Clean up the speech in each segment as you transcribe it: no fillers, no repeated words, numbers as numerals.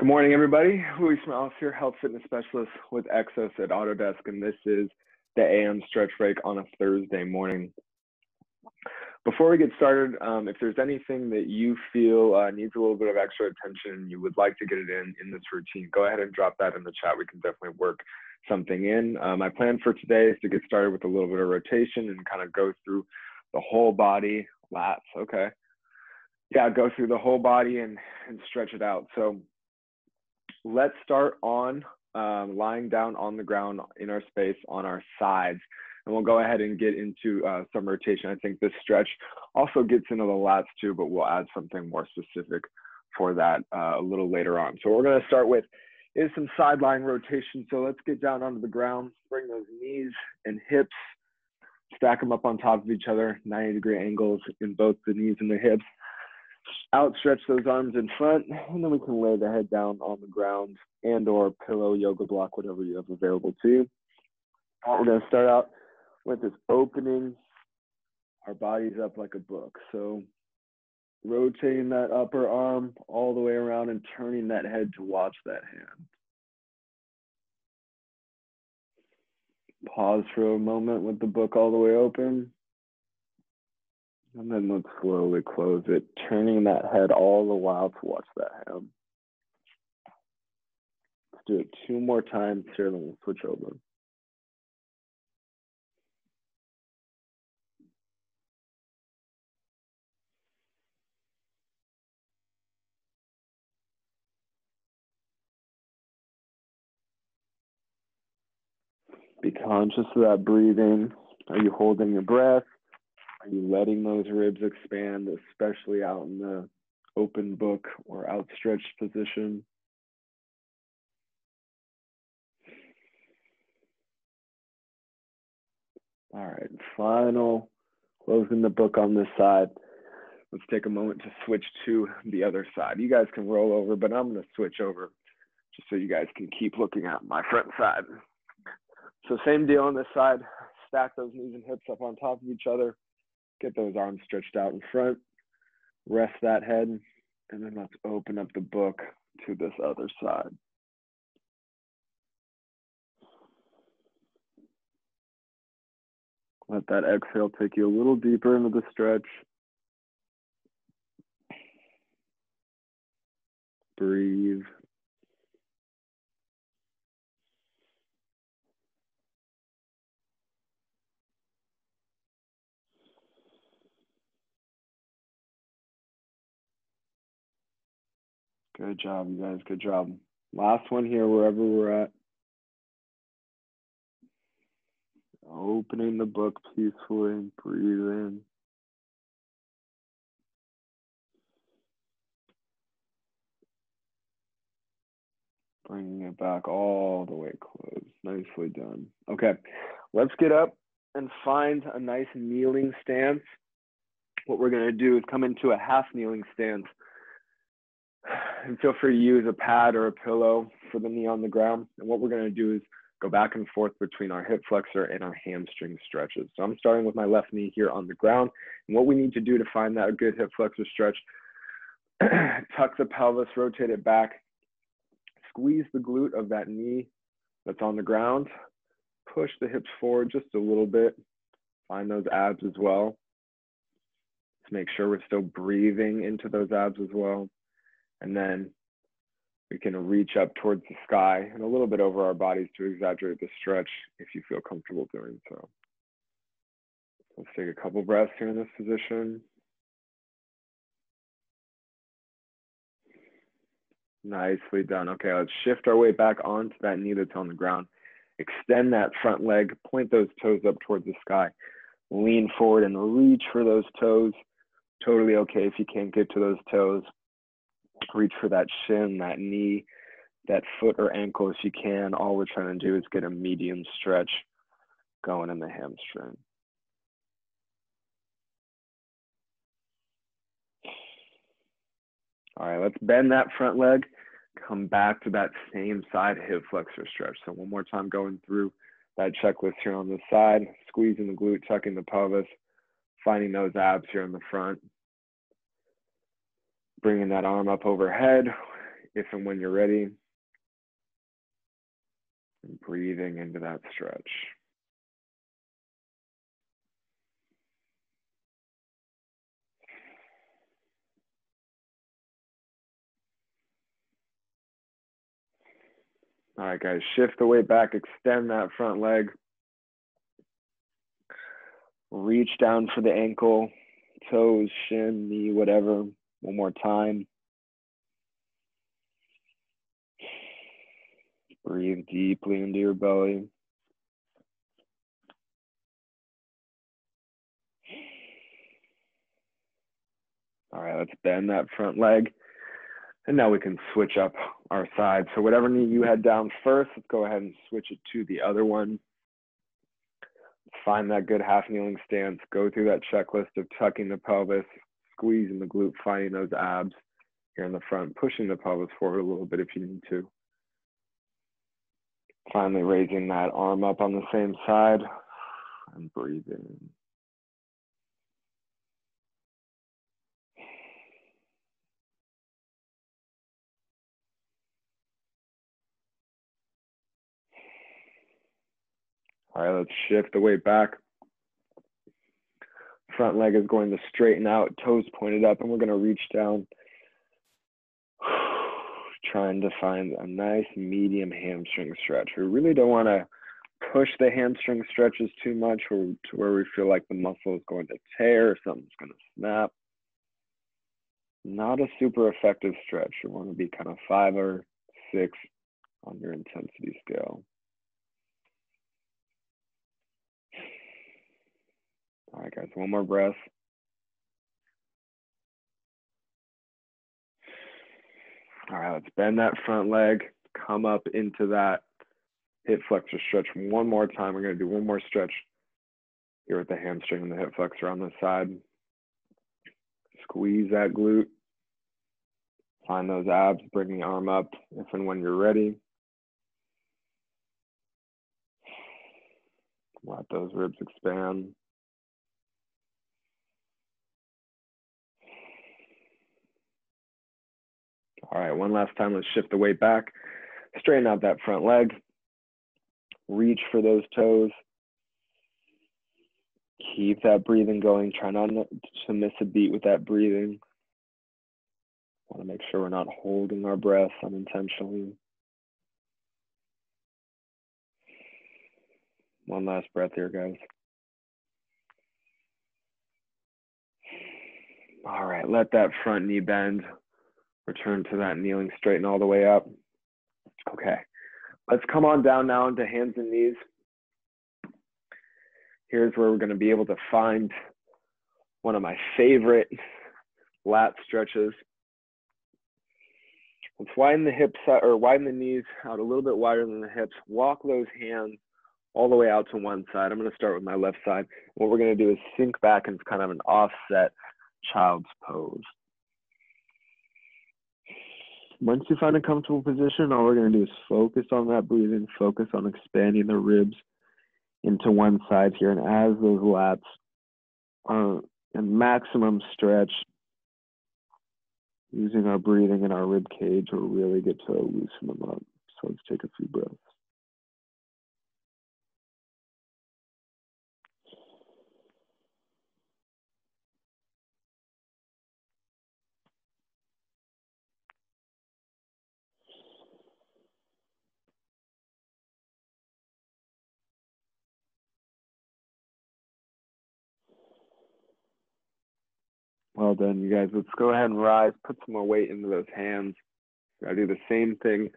Good morning, everybody. Luis Morales here, health fitness specialist with Exos at Autodesk, and this is the AM stretch break on a Thursday morning. Before we get started, if there's anything that you feel needs a little bit of extra attention and you would like to get it in this routine, go ahead and drop that in the chat. We can definitely work something in. My plan for today is to get started with a little bit of rotation and kind of go through the whole body, lats, okay. Yeah, go through the whole body and stretch it out. So let's start on lying down on the ground in our space on our sides. And we'll go ahead and get into some rotation. I think this stretch also gets into the lats too, but we'll add something more specific for that a little later on. So what we're gonna start with is some side lying rotation. So let's get down onto the ground, bring those knees and hips, stack them up on top of each other, 90-degree angles in both the knees and the hips. Outstretch those arms in front, and then we can lay the head down on the ground and or pillow, yoga block, whatever you have available to you. We're going to start out with is opening our bodies up like a book. So rotating that upper arm all the way around and turning that head to watch that hand. Pause for a moment with the book all the way open. And then let's slowly close it, turning that head all the while to watch that hand. Let's do it 2 more times here, then we'll switch over. Be conscious of that breathing. Are you holding your breath? Are you letting those ribs expand, especially out in the open book or outstretched position? All right, final, closing the book on this side. Let's take a moment to switch to the other side. You guys can roll over, but I'm gonna switch over just so you guys can keep looking at my front side. So same deal on this side, stack those knees and hips up on top of each other. Get those arms stretched out in front, rest that head, and then let's open up the book to this other side. Let that exhale take you a little deeper into the stretch. Breathe. Good job, you guys, good job. Last one here, wherever we're at. Opening the book peacefully, breathe in. Bringing it back all the way close, nicely done. Okay, let's get up and find a nice kneeling stance. What we're gonna do is come into a half kneeling stance. And feel free to use a pad or a pillow for the knee on the ground. And what we're going to do is go back and forth between our hip flexor and our hamstring stretches. So I'm starting with my left knee here on the ground. And what we need to do to find that good hip flexor stretch, tuck the pelvis, rotate it back, squeeze the glute of that knee that's on the ground, push the hips forward just a little bit, find those abs as well. Let's make sure we're still breathing into those abs as well. And then we can reach up towards the sky and a little bit over our bodies to exaggerate the stretch if you feel comfortable doing so. Let's take a couple breaths here in this position. Nicely done. Okay, let's shift our way back onto that knee that's on the ground. Extend that front leg, point those toes up towards the sky. Lean forward and reach for those toes. Totally okay if you can't get to those toes. Reach for that shin, that knee, that foot or ankle if you can. All we're trying to do is get a medium stretch going in the hamstring. All right, let's bend that front leg. Come back to that same side hip flexor stretch. So one more time going through that checklist here on this side, squeezing the glute, tucking the pelvis, finding those abs here in the front. Bringing that arm up overhead, if and when you're ready. And breathing into that stretch. All right, guys, shift the weight back, extend that front leg. Reach down for the ankle, toes, shin, knee, whatever. One more time. Breathe deeply into your belly. All right, let's bend that front leg. And now we can switch up our side. So whatever knee you had down first, let's go ahead and switch it to the other one. Find that good half kneeling stance. Go through that checklist of tucking the pelvis, squeezing the glute, finding those abs here in the front, pushing the pelvis forward a little bit if you need to. Finally raising that arm up on the same side and breathing. All right, let's shift the weight back. Front leg is going to straighten out, toes pointed up, and we're going to reach down, trying to find a nice medium hamstring stretch. We really don't want to push the hamstring stretches too much to where we feel like the muscle is going to tear or something's going to snap. Not a super effective stretch. You want to be kind of 5 or 6 on your intensity scale. All right, guys, one more breath. All right, let's bend that front leg, come up into that hip flexor stretch one more time. We're going to do one more stretch here with the hamstring and the hip flexor on this side. Squeeze that glute. Find those abs, bring the arm up if and when you're ready. Let those ribs expand. All right, one last time, let's shift the weight back. Straighten out that front leg. Reach for those toes. Keep that breathing going. Try not to miss a beat with that breathing. Want to make sure we're not holding our breath unintentionally. One last breath here, guys. All right, let that front knee bend. Return to that kneeling, straighten all the way up. Okay, let's come on down now into hands and knees. Here's where we're going to be able to find one of my favorite lat stretches. Let's widen the hips or widen the knees out a little bit wider than the hips. Walk those hands all the way out to one side. I'm going to start with my left side. What we're going to do is sink back into kind of an offset child's pose. Once you find a comfortable position, all we're going to do is focus on that breathing, focus on expanding the ribs into one side here. And as those lats are in maximum stretch, using our breathing and our rib cage will really get to loosen them up. So let's take a few breaths. Well done, you guys. Let's go ahead and rise, put some more weight into those hands. I'll do the same thing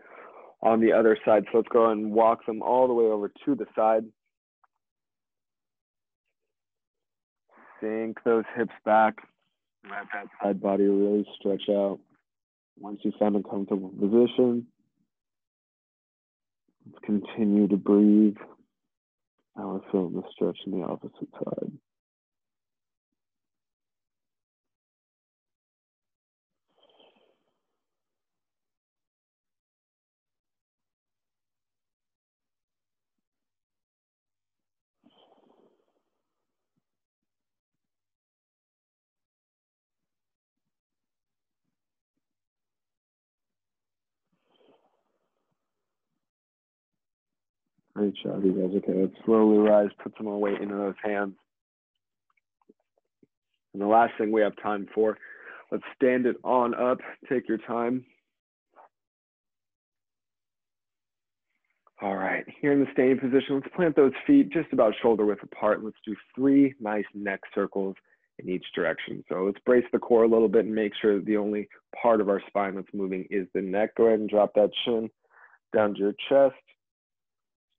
on the other side. So let's go and walk them all the way over to the side. Sink those hips back. Let that side body really stretch out. Once you find a comfortable position, let's continue to breathe. Now we're feeling the stretch on the opposite side. Great job, you guys. Okay, let's slowly rise, put some more weight into those hands. And the last thing we have time for, let's stand it on up. Take your time. All right, here in the standing position, let's plant those feet just about shoulder width apart. And let's do 3 nice neck circles in each direction. So let's brace the core a little bit and make sure that the only part of our spine that's moving is the neck. Go ahead and drop that chin down to your chest.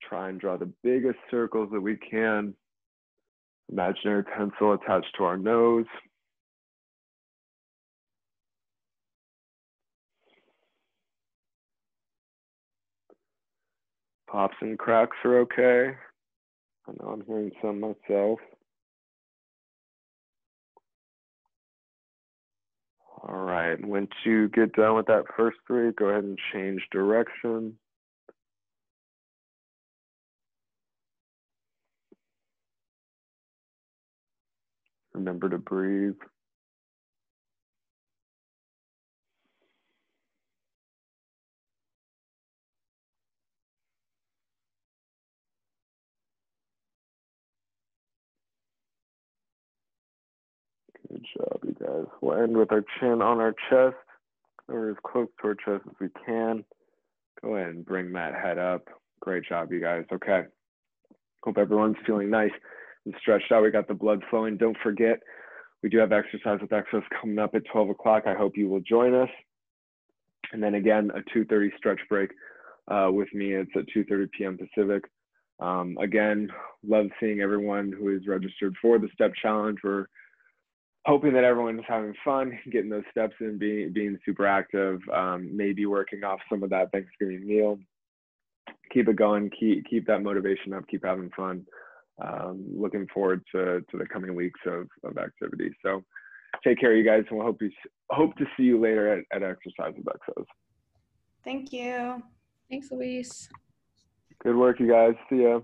Try and draw the biggest circles that we can. Imaginary pencil attached to our nose. Pops and cracks are okay. I know I'm hearing some myself. All right, once you get done with that first 3, go ahead and change direction. Remember to breathe. Good job, you guys. We'll end with our chin on our chest, or as close to our chest as we can. Go ahead and bring that head up. Great job, you guys. Okay. Hope everyone's feeling nice and stretched out. We got the blood flowing. Don't forget, we do have Exercise with Exos coming up at 12 o'clock. I hope you will join us. And then again, a 2:30 stretch break with me. It's at 2:30 p.m. Pacific. Again, love seeing everyone who is registered for the step challenge. We're hoping that everyone's having fun, getting those steps in, being super active, maybe working off some of that Thanksgiving meal. Keep it going, keep that motivation up, keep having fun. Looking forward to the coming weeks of activity. So take care, you guys, and we'll hope to see you later at Exercise with Exos. Thank you. Thanks, Luis. Good work, you guys. See ya.